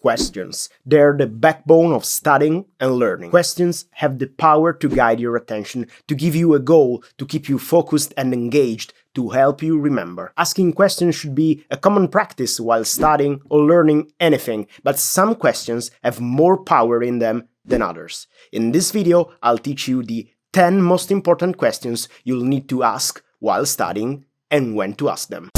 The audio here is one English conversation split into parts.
Questions. They're the backbone of studying and learning. Questions have the power to guide your attention, to give you a goal, to keep you focused and engaged, to help you remember. Asking questions should be a common practice while studying or learning anything, but some questions have more power in them than others. In this video, I'll teach you the 10 most important questions you'll need to ask while studying and when to ask them.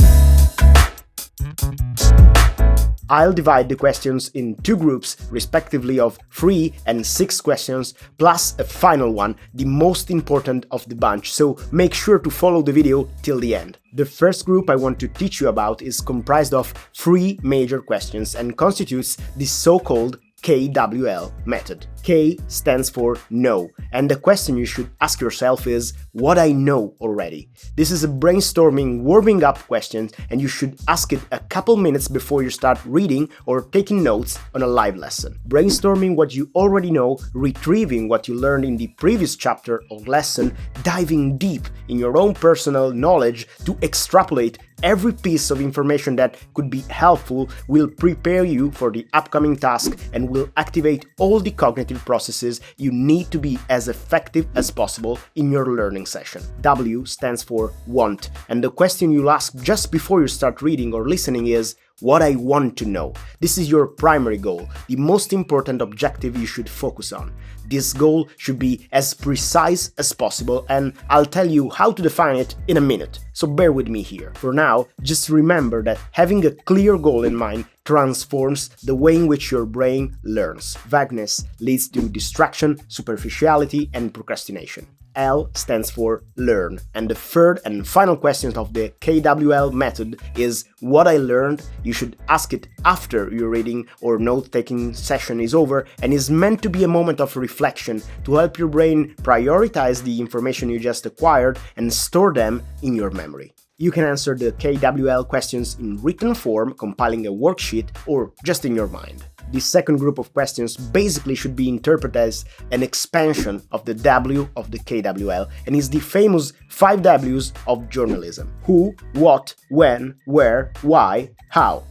I'll divide the questions in two groups, respectively of 3 and 6 questions, plus a final one, the most important of the bunch, so make sure to follow the video till the end. The first group I want to teach you about is comprised of 3 major questions and constitutes the so-called KWL method. K stands for know, and the question you should ask yourself is, what I know already? This is a brainstorming, warming up question, and you should ask it a couple minutes before you start reading or taking notes on a live lesson. Brainstorming what you already know, retrieving what you learned in the previous chapter or lesson, diving deep in your own personal knowledge to extrapolate every piece of information that could be helpful will prepare you for the upcoming task and will activate all the cognitive processes you need to be as effective as possible in your learning session. W stands for want, and the question you'll ask just before you start reading or listening is, what I want to know. This is your primary goal, the most important objective you should focus on. This goal should be as precise as possible, and I'll tell you how to define it in a minute, so bear with me here. For now, just remember that having a clear goal in mind transforms the way in which your brain learns. Vagueness leads to distraction, superficiality, and procrastination. L stands for learn, and the third and final question of the KWL method is what I learned. You should ask it after your reading or note-taking session is over and is meant to be a moment of reflection to help your brain prioritize the information you just acquired and store them in your memory. You can answer the KWL questions in written form, compiling a worksheet, or just in your mind. The second group of questions basically should be interpreted as an expansion of the W of the KWL and is the famous 5 Ws of journalism. Who, what, when, where, why, how.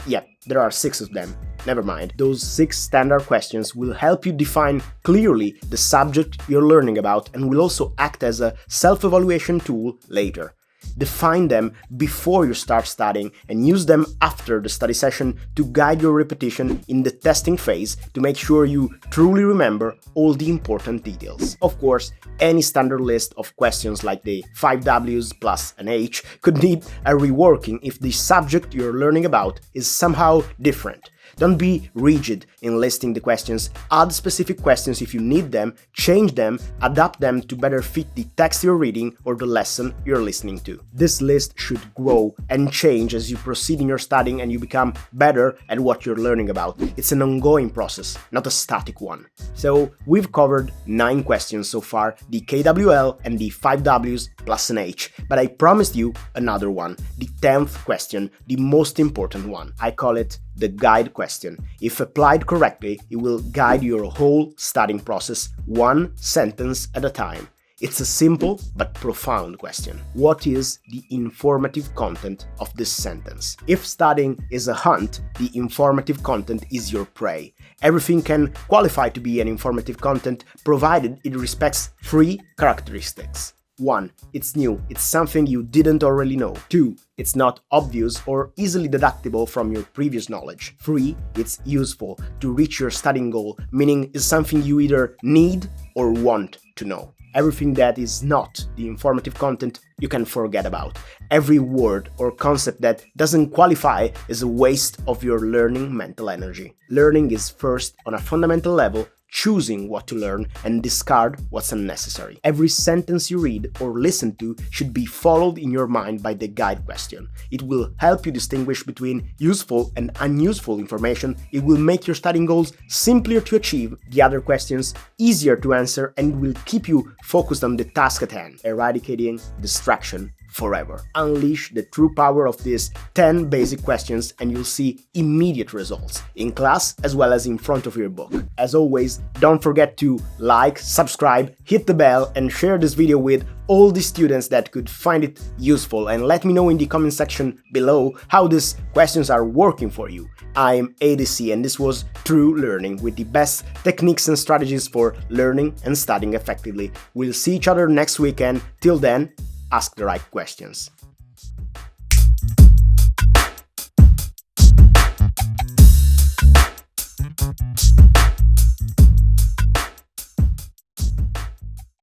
Yep, there are 6 of them. Never mind. Those 6 standard questions will help you define clearly the subject you're learning about and will also act as a self-evaluation tool later. Define them before you start studying and use them after the study session to guide your repetition in the testing phase to make sure you truly remember all the important details. Of course, any standard list of questions like the 5 Ws plus an H could need a reworking if the subject you're learning about is somehow different. Don't be rigid in listing the questions, add specific questions if you need them, change them, adapt them to better fit the text you're reading or the lesson you're listening to. This list should grow and change as you proceed in your studying and you become better at what you're learning about. It's an ongoing process, not a static one. So we've covered 9 questions so far, the KWL and the 5 Ws plus an H, but I promised you another one, the 10th question, the most important one. I call it the guide question. If applied correctly, it will guide your whole studying process, one sentence at a time. It's a simple but profound question. What is the informative content of this sentence? If studying is a hunt, the informative content is your prey. Everything can qualify to be an informative content provided it respects 3 characteristics. 1. It's new, it's something you didn't already know. 2. It's not obvious or easily deductible from your previous knowledge. 3. It's useful to reach your studying goal, meaning it's something you either need or want to know. Everything that is not the informative content you can forget about. Every word or concept that doesn't qualify is a waste of your learning mental energy. Learning is first on a fundamental level choosing what to learn and discard what's unnecessary. Every sentence you read or listen to should be followed in your mind by the guide question. It will help you distinguish between useful and unuseful information. It will make your studying goals simpler to achieve, the other questions easier to answer, and will keep you focused on the task at hand, eradicating distraction forever. Unleash the true power of these 10 basic questions and you'll see immediate results, in class as well as in front of your book. As always, don't forget to like, subscribe, hit the bell and share this video with all the students that could find it useful, and let me know in the comment section below how these questions are working for you. I'm ADC, and this was True Learning, with the best techniques and strategies for learning and studying effectively. We'll see each other next week, and till then, ask the right questions.